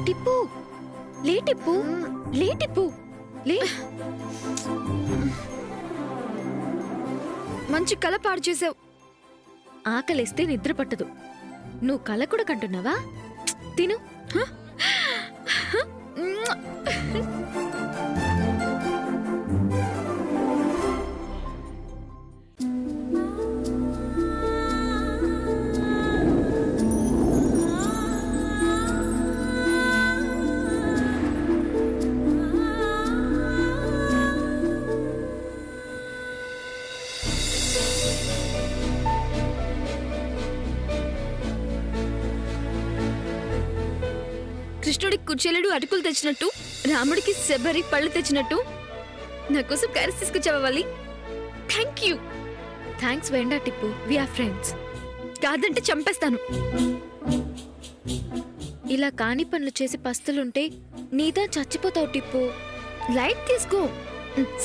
టిప్పు లే, టిప్పు లే, టిప్పు లే. మంచి కల పాడు చేసావు. ఆకలిస్తే నిద్ర పట్టదు. నువ్వు కల కూడా కంటున్నావా? తిను. కృష్ణుడికి కుచేలుడు అటుకులు తెచ్చినట్టు, రాముడికి శబరి పళ్ళు తెచ్చినట్టు నా కోసం క్యారెట్స్ తీసుకొచ్చావా వల్లి? Thank you. థ్యాంక్స్ వేండా టిప్పు, వి ఆర్ ఫ్రెండ్స్. కాదంటే చంపేస్తాను. ఇలా కాని పనులు చేసి పస్తులుంటే నీదా చచ్చిపోతావు టిప్పు. లైట్ తీసుకో.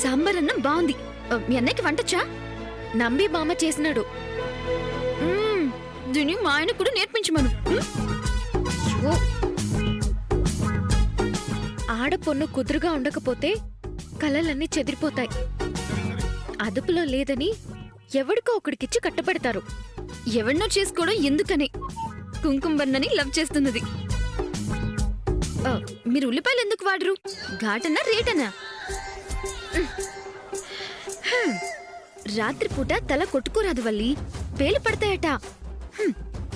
సాంబార్ అన్నం బాగుంది. మీ అన్నయ్యకి వంటొచ్చా? నంబి బామ్మ చేసినాడు. దీన్ని మా ఆయన కూడా నేర్పించమను. ఆడపొన్ను కుదురుగా ఉండకపోతే కలలన్నీ చెదిరిపోతాయి. అదుపులో లేదని ఎవడికో ఒకడికిచ్చి కట్టబెడతారు. ఎవరినో చేసుకోవడం ఎందుకని కుంకుమ బన్నని లవ్ చేస్తున్నది. మీరు ఉల్లిపాయలు ఎందుకు వాడరు? ఘాటనా రేటనా? రాత్రిపూట తల కొట్టుకోరాదు వల్లి, పేలు పడతాయట.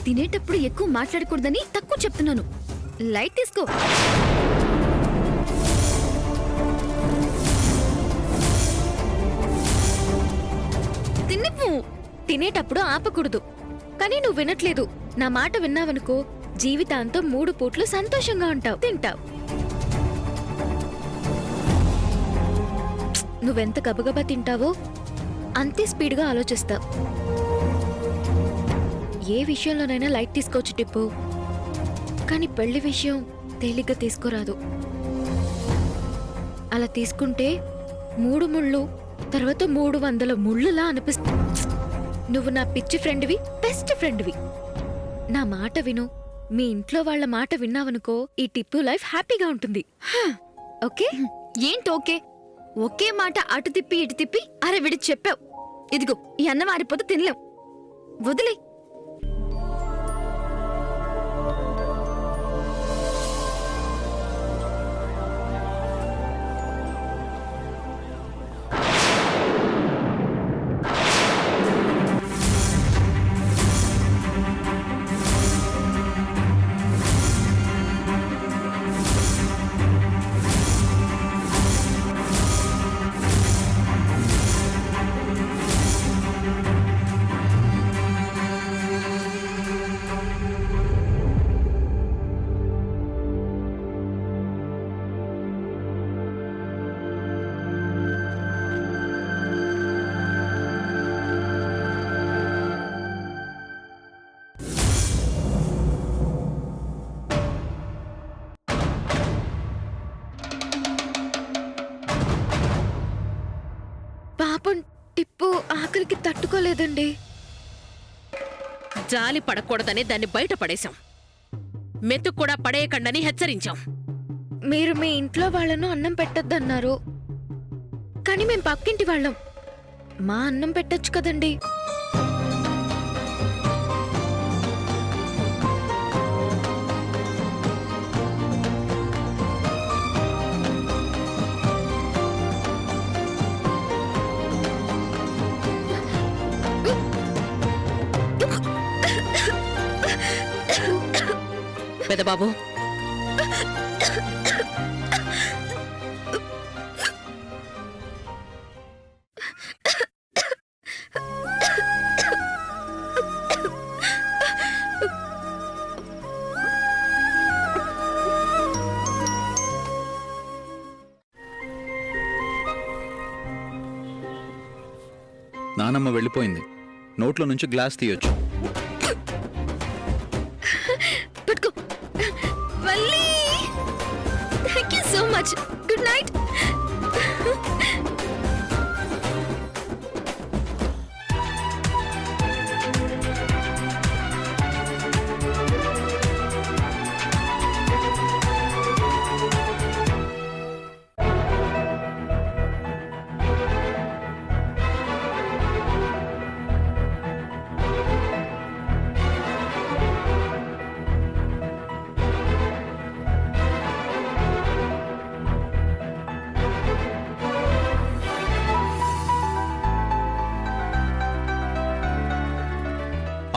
తినేటప్పుడు ఎక్కువ మాట్లాడకూడదని తక్కువ చెప్తున్నాను. లైట్ తీసుకో. తిన్నివ్వు. తినేటప్పుడు ఆపకూడదు. కానీ నువ్వు వినట్లేదు. నా మాట విన్నావనుకో జీవితాంతం 3 పూట్లు సంతోషంగా ఉంటావు, తింటావు. నువ్వెంత గబగబా తింటావో అంతే స్పీడ్గా ఆలోచిస్తావు. ఏ విషయంలోనైనా లైట్ తీసుకోవచ్చు టిప్పు, కానీ పెళ్లి విషయం తేలిగ్గా తీసుకోరాదు. అలా తీసుకుంటే 3 ముళ్ళు తర్వాత 300 ముళ్ళులా అనిపిస్తా. నువ్వు నా పిచ్చి ఫ్రెండ్వి, బెస్ట్ ఫ్రెండ్వి. నా మాట విను. మీ ఇంట్లో వాళ్ళ మాట విన్నావనుకో ఈ టిప్పు లైఫ్ హ్యాపీగా ఉంటుంది. ఓకే? ఏంటి ఓకే? ఒకే మాట అటు తిప్పి ఇటు తిప్పి అరే విడి చెప్పావు. ఇదిగో ఈ అన్నం ఆరిపోతే తినలేం. వదిలే. పాపం టిప్పు ఆకలికి తట్టుకోలేదండి. జాలి పడకూడదని దాన్ని బయట పడేశాం. మెతుకు కూడా పడేయకండని హెచ్చరించాం. మీరు మీ ఇంట్లో వాళ్ళను అన్నం పెట్టొద్దన్నారు. కానీ మేం పక్కింటి వాళ్ళం. మా అన్నం పెట్టొచ్చు కదండి. పెదబాబు, నానమ్మ వెళ్ళిపోయింది. నోట్లో నుంచి గ్లాస్ తీయొచ్చు. పట్టుకో Valli. Thank you so much. Good night.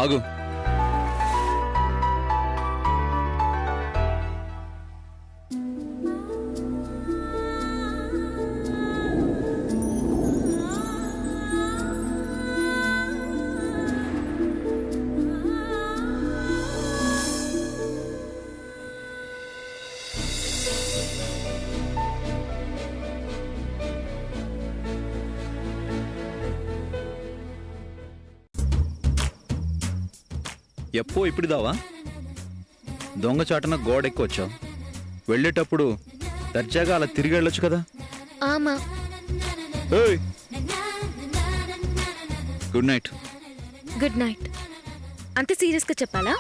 ఆగు. ఎప్పో ఇప్పుడు దావా దొంగచాటున గోడెక్కి వచ్చావు. వెళ్ళేటప్పుడు దర్జాగా అలా తిరిగి వెళ్ళొచ్చు కదా. ఆమా. ఏయ్! Good night. Good night. అంత సీరియస్గా చెప్పాలా?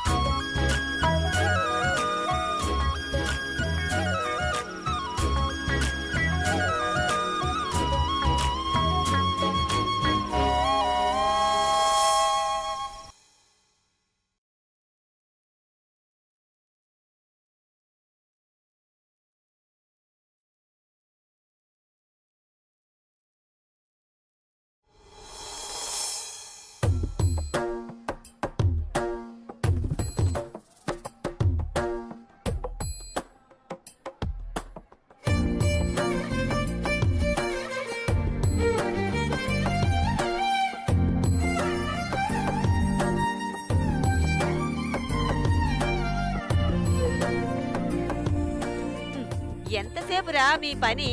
ఎంతసేపురా మీ పని?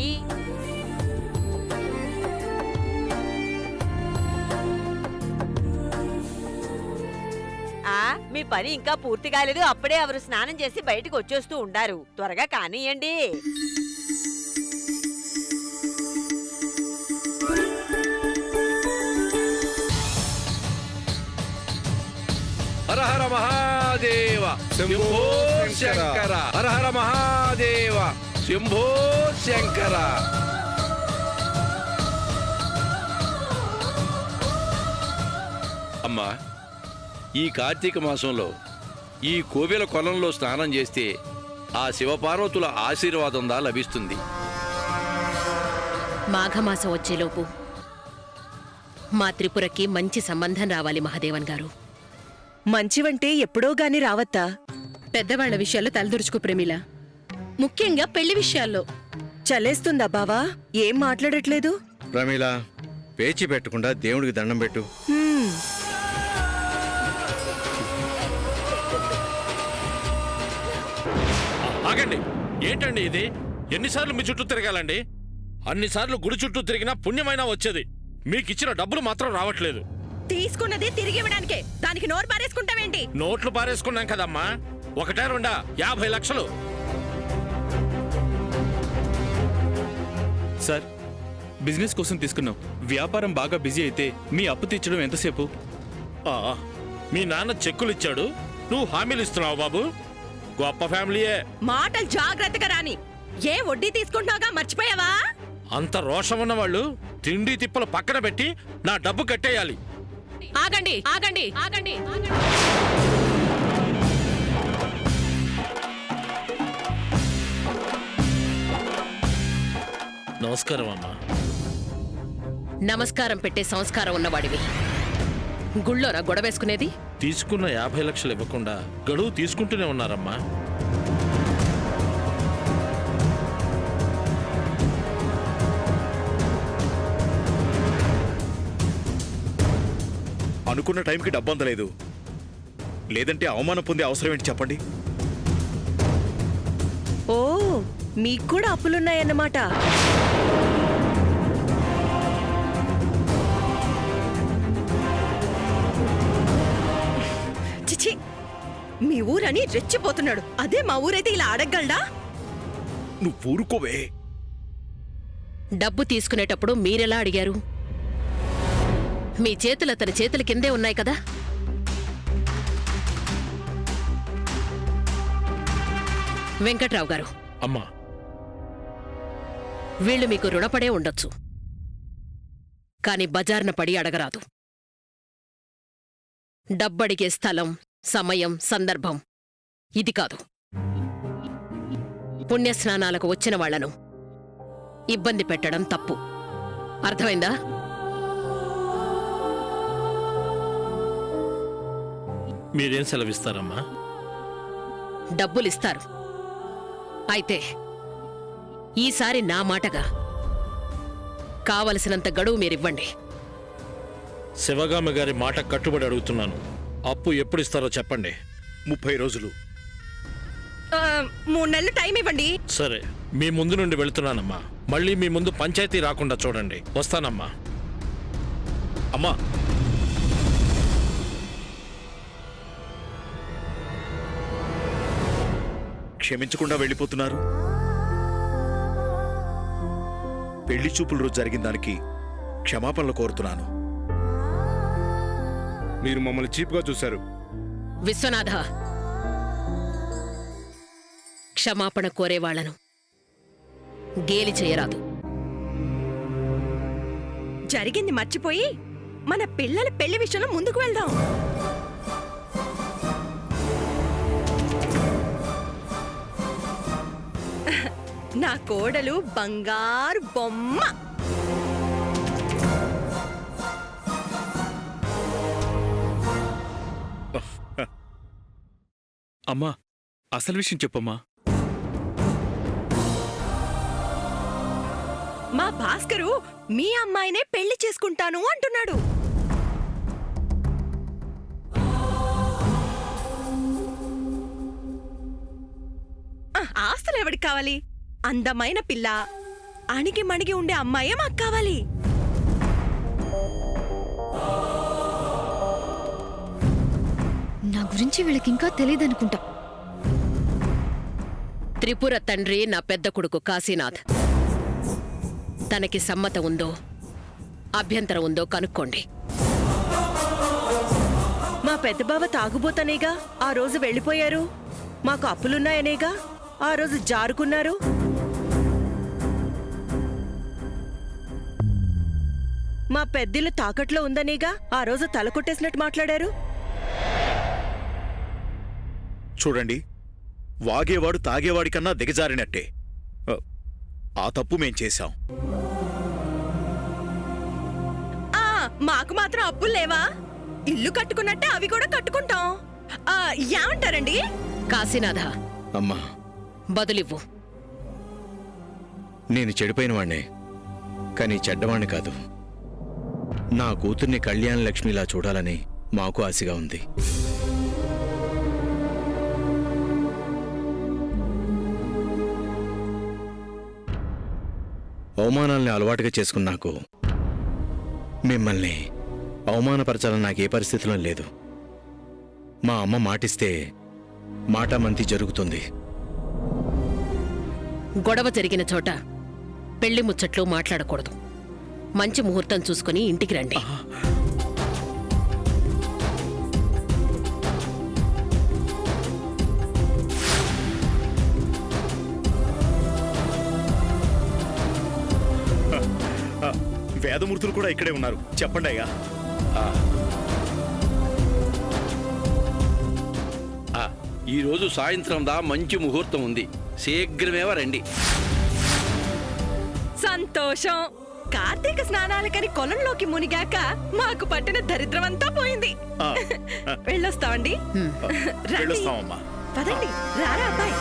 మీ పని ఇంకా పూర్తి కాలేదు. అప్పుడే ఎవరు స్నానం చేసి బయటకు వచ్చేస్తూ ఉండారు. త్వరగా కానియండి. హర హర మహాదేవ శంభో శంకర. హర హర మహాదేవ శంభో శంకర. అమ్మా, ఈ కార్తీక మాసంలో ఈ కోవెల కొలంలో స్నానం చేస్తే ఆ శివపార్వతుల ఆశీర్వాదందా లభిస్తుంది. మాఘమాసం వచ్చేలోపు మా త్రిపురకి మంచి సంబంధం రావాలి మహాదేవన్ గారు. మంచివంటే ఎప్పుడో గాని రావత్తా. పెద్దవాళ్ల విషయాల్లో తలదూర్చుకో ప్రమీల, ముఖ్యంగా పెళ్లి విషయాల్లో. చలేస్తుందా బావా? ఏం మాట్లాడట్లేదు? ప్రమీల, పేచి పెట్టకుండా దేవుడికి దండం పెట్టు. హ్మ్. ఆగండి, ఏంటండి ఇది? ఎన్నిసార్లు మీ చుట్టూ తిరగాలండి? అన్నిసార్లు గుడి చుట్టూ తిరిగినా పుణ్యమైనా వచ్చేది. మీకిచ్చిన డబ్బులు మాత్రం రావట్లేదు. తీసుకున్నది తిరిగి ఇవ్వడానికే. దానికి నోరు పారేసుకుంటావేంటి? నోట్లు పారేసుకున్నాం కదమ్మా. ఒకటే రెండా 50 లక్షలు. సార్, బిజినెస్ కోసం తీసుకున్నాం. వ్యాపారం బాగా బిజీ అయితే మీ అప్పు తీర్చడం ఎంతసేపు? మీ నాన్న చెక్కులు ఇచ్చాడు, నువ్వు హామీలు ఇస్తున్నావు బాబు. గొప్ప ఫ్యామిలీయే. మాటలు జాగ్రత్తగా రాని. ఏ వడ్డీ తీసుకుంటున్నాగా మర్చిపోయావా? అంత రోషం ఉన్న వాళ్ళు తిండి తిప్పలు పక్కన పెట్టి నా డబ్బు కట్టేయాలి. ఆగండి ఆగండి ఆగండి ఆగండి. నమస్కారం అమ్మా. నమస్కారం పెట్టే సంస్కారం ఉన్నవాడివి. గుళ్ళోనా గొడవేసుకునేది? తీసుకున్న 50 లక్షలు ఇవ్వకుండా గడువు తీసుకుంటూనే ఉన్నారమ్మా. అనుకున్న టైంకి డబ్బు అందలేదు. లేదంటే అవమానం పొందే అవసరం ఏంటి చెప్పండి? ఓ, మీకు కూడా అప్పులున్నాయన్నమాట. చిచి, మీ ఊరని రెచ్చిపోతున్నాడు. అదే మా ఊరైతే ఇలా అడగగలడా? నువ్వు ఊరుకోవే. డబ్బు తీసుకునేటప్పుడు మీరెలా అడిగారు? మీ చేతులు అతని చేతుల కిందే ఉన్నాయి కదా. వెంకట్రావు గారు, అమ్మా, వీళ్ళు మీకు రుణపడే ఉండొచ్చు, కాని బజార్న పడి అడగరాదు. డబ్బడిగే స్థలం, సమయం, సందర్భం ఇది కాదు. పుణ్యస్నానాలకు వచ్చిన వాళ్లను ఇబ్బంది పెట్టడం తప్పు. అర్థమైందా? మీరేం సెలవిస్తారమ్మా? డబ్బులిస్తారు. అయితే ఈసారి నా మాటగా కావలసినంత గడువు మీరివ్వండి. శివగామి గారి మాట కట్టుబడి అడుగుతున్నాను. అప్పు ఎప్పుడు ఇస్తారో చెప్పండి. 30 రోజులు. 3 నెలలు టైం ఇవ్వండి. సరే, మీ ముందు నుండి వెళుతున్నానమ్మా. మళ్ళీ మీ ముందు పంచాయతీ రాకుండా చూడండి. వస్తానమ్మా. అమ్మా, క్షమించకుండా వెళ్ళిపోతున్నారు. పెళ్లి చూపుల రోజు జరిగిన దానికి క్షమాపణలు కోరుతున్నాను. మీరు మమ్మల్ని చీప్గా చూశారు. విశ్వనాథ, క్షమాపణ కోరేవాళ్లను గేలి చేయరాదు. జరిగింది మర్చిపోయి మన పిల్లల పెళ్లి విషయంలో ముందుకు వెళ్దాం. నా కోడలు బంగారు బొమ్మ. అమ్మా, అసలు విషయం చెప్పమ్మా. మా భాస్కరు మీ అమ్మాయినే పెళ్లి చేసుకుంటాను అంటున్నాడు. ఆస్తులు ఎవరికి కావాలి? అందమైన పిల్ల, అణిగి మణిగి ఉండే అమ్మాయే మాకు కావాలి. నా గురించి వీళ్ళకి ఇంకా తెలియదనుకుంటా. త్రిపుర తండ్రి నా పెద్ద కొడుకు కాశీనాథ్. తనకి సమ్మతం ఉందో అభ్యంతరం ఉందో కనుక్కోండి. మా పెద్ద బావ తాగుబోతనేగా ఆ రోజు వెళ్ళిపోయారు. మాకు అప్పులున్నాయనేగా ఆ రోజు జారుకున్నారు. మా పెద్దిల్లు తాకట్లో ఉందనేగా ఆ రోజు తల కొట్టేసినట్టు మాట్లాడారు. చూడండి, వాగేవాడు తాగేవాడి కన్నా దిగజారినట్టే. ఆ తప్పు మేం చేశాం. మాకు మాత్రం అప్పులు లేవా? ఇల్లు కట్టుకున్నట్టే అవి కూడా కట్టుకుంటాం. ఏమంటారండి? కాశీనాథ, అమ్మా, బదులివ్వు. నేను చెడిపోయిన వాణ్ణే, కానీ చెడ్డవాణ్ణి కాదు. నా కూతుర్ని కళ్యాణ లక్ష్మిలా చూడాలని మాకు ఆశగా ఉంది. అవమానాల్ని అలవాటుగా చేసుకున్న నాకు మిమ్మల్ని అవమానపరచాలని నాకు ఏ పరిస్థితిలో లేదు. మా అమ్మ మాటిస్తే మాట మంతి జరుగుతుంది. గొడవ జరిగిన చోట పెళ్లి ముచ్చట్లు మాట్లాడకూడదు. మంచి ముహూర్తం చూసుకుని ఇంటికి రండి. వేదమూర్తులు కూడా ఇక్కడే ఉన్నారు. చెప్పండి అయ్యా. ఈరోజు సాయంత్రం దా మంచి ముహూర్తం ఉంది. శీఘ్రమేవా రండి. సంతోషం. కార్తీక స్నానాలకని కొలంలోకి మునిగాక మాకు పట్టిన దరిద్రమంతా పోయింది. వెళ్ళొస్తామండి. వెళ్ళొస్తామమ్మా. పదండి, రారా అబ్బాయి.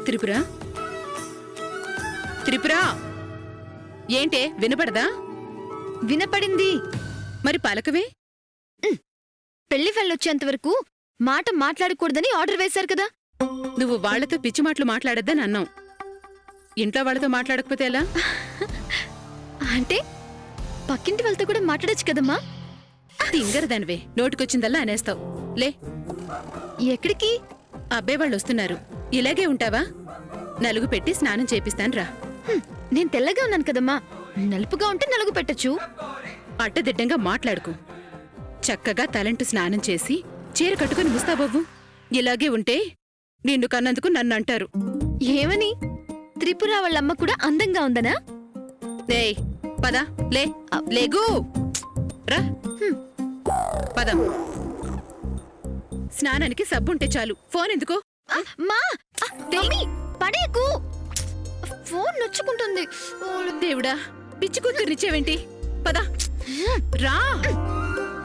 త్రిపుర, త్రిపుర, ఏంటే వినపడదా? వినపడింది. మరి పలకవే. పెళ్లి వెళ్ళొచ్చేంత వరకు మాట మాట్లాడకూడదని ఆర్డర్ వేశారు కదా. నువ్వు వాళ్లతో పిచ్చి మాటలు మాట్లాడొద్దని అన్నావు. ఇంట్లో వాళ్ళతో మాట్లాడకపోతే ఎలా? అంటే పక్కింటి వాళ్ళతో కూడా మాట్లాడొచ్చు కదమ్మా. తింగరదానివే, నోటికొచ్చిందల్లా అనేస్తావు. లే. ఎక్కడికి? అబ్బాయి వాళ్ళు వస్తున్నారు. ఇలాగే ఉంటావా? నలుగు పెట్టి స్నానం చేపిస్తాను రా. నేను తెల్లగా ఉన్నాను కదమ్మా. నలుపుగా ఉంటే నలుగు పెట్టచ్చు. అడ్డదిడ్డంగా మాట్లాడుకు. చక్కగా తలంటు స్నానం చేసి చీర కట్టుకుని ముస్తాబవ్వు. ఇలాగే ఉంటే నిన్ను కన్నందుకు నన్ను అంటారు. ఏమని? త్రిపుర వాళ్ళమ్మ కూడా అందంగా ఉందనా? ఏయ్ పద లే లేగు రా పద. స్నానానికి సబ్బుంటే చాలు, ఫోన్ ఎందుకు? మా మమ్మీ పడేకు, ఫోన్ నొచ్చుకుంటుంది. దేవుడా, పిచ్చి కూతురునిచ్చేవేంటి? పద రా,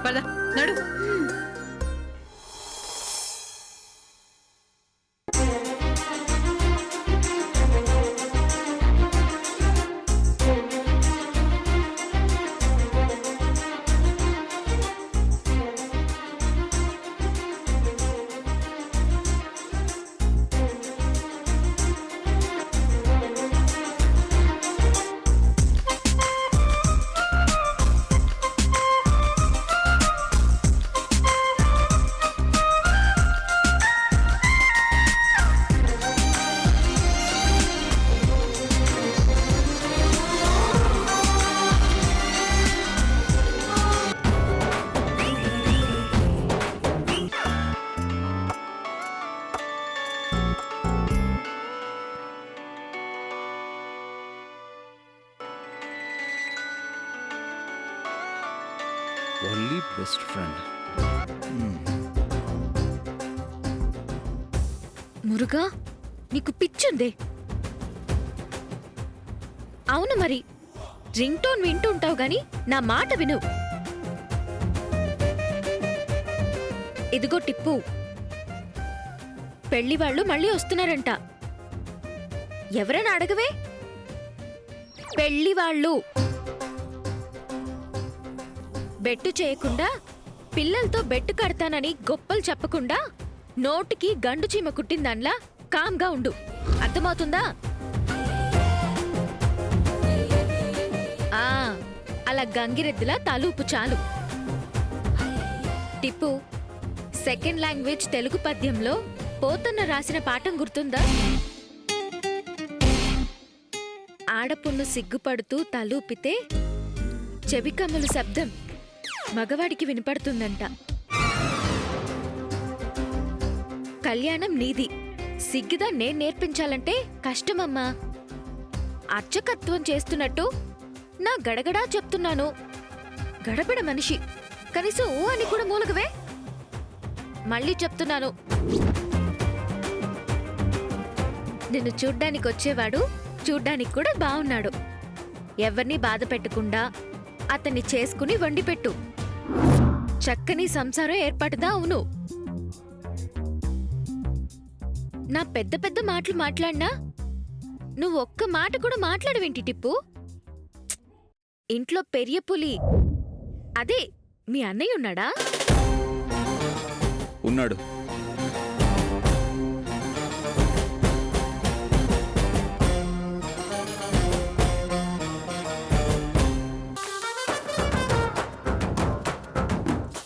పద నడు. Only best friend. మురుగా, నీకు పిచ్చుందే? అవును మరి, రింగ్ టోన్ వింటూ ఉంటావు గాని నా మాట విను. ఇదిగో టిప్పు, పెళ్లి వాళ్ళు మళ్ళీ వస్తున్నారంట. ఎవరైనా అడగవే? పెళ్లి వాళ్ళు బెట్టు చేయకుండా, పిల్లలతో బెట్టు కడతానని గొప్పలు చెప్పకుండా, నోటికి గండు చీమ కుట్టిందన్లా కామ్గా ఉండు. అర్థమవుతుందా? అలా గంగిరెద్దులా తలూపు చాలు. టిప్పు, సెకండ్ లాంగ్వేజ్ తెలుగు పద్యంలో పోతన్న రాసిన పాఠం గుర్తుందా? ఆడపున్ను సిగ్గుపడుతూ తలూపితే చెవికమ్ముల శబ్దం మగవాడికి వినపడుతుందంట. కళ్యాణం నీది, సిగ్గుదా నేను నేర్పించాలంటే కష్టమమ్మా. అర్చకత్వం చేస్తున్నట్టు నా గడగడా చెప్తున్నాను. గడబిడ మనిషి, కనీసం ఓ అని కూడా మూలగవే. మళ్ళీ చెప్తున్నాను, నిన్ను చూడ్డానికి వచ్చేవాడు చూడ్డానికి కూడా బాగున్నాడు. ఎవరిని బాధ పెట్టకుండా అతన్ని చేసుకుని వండిపెట్టు. చక్కని సంసారం ఏర్పడదా? అవును. నా పెద్ద పెద్ద మాటలు మాట్లాడినా నువ్వు ఒక్క మాట కూడా మాట్లాడవేంటి టిప్పు? ఇంట్లో పెరియ పులి అదే మీ అన్నయ్య ఉన్నాడా? ఉన్నాడు.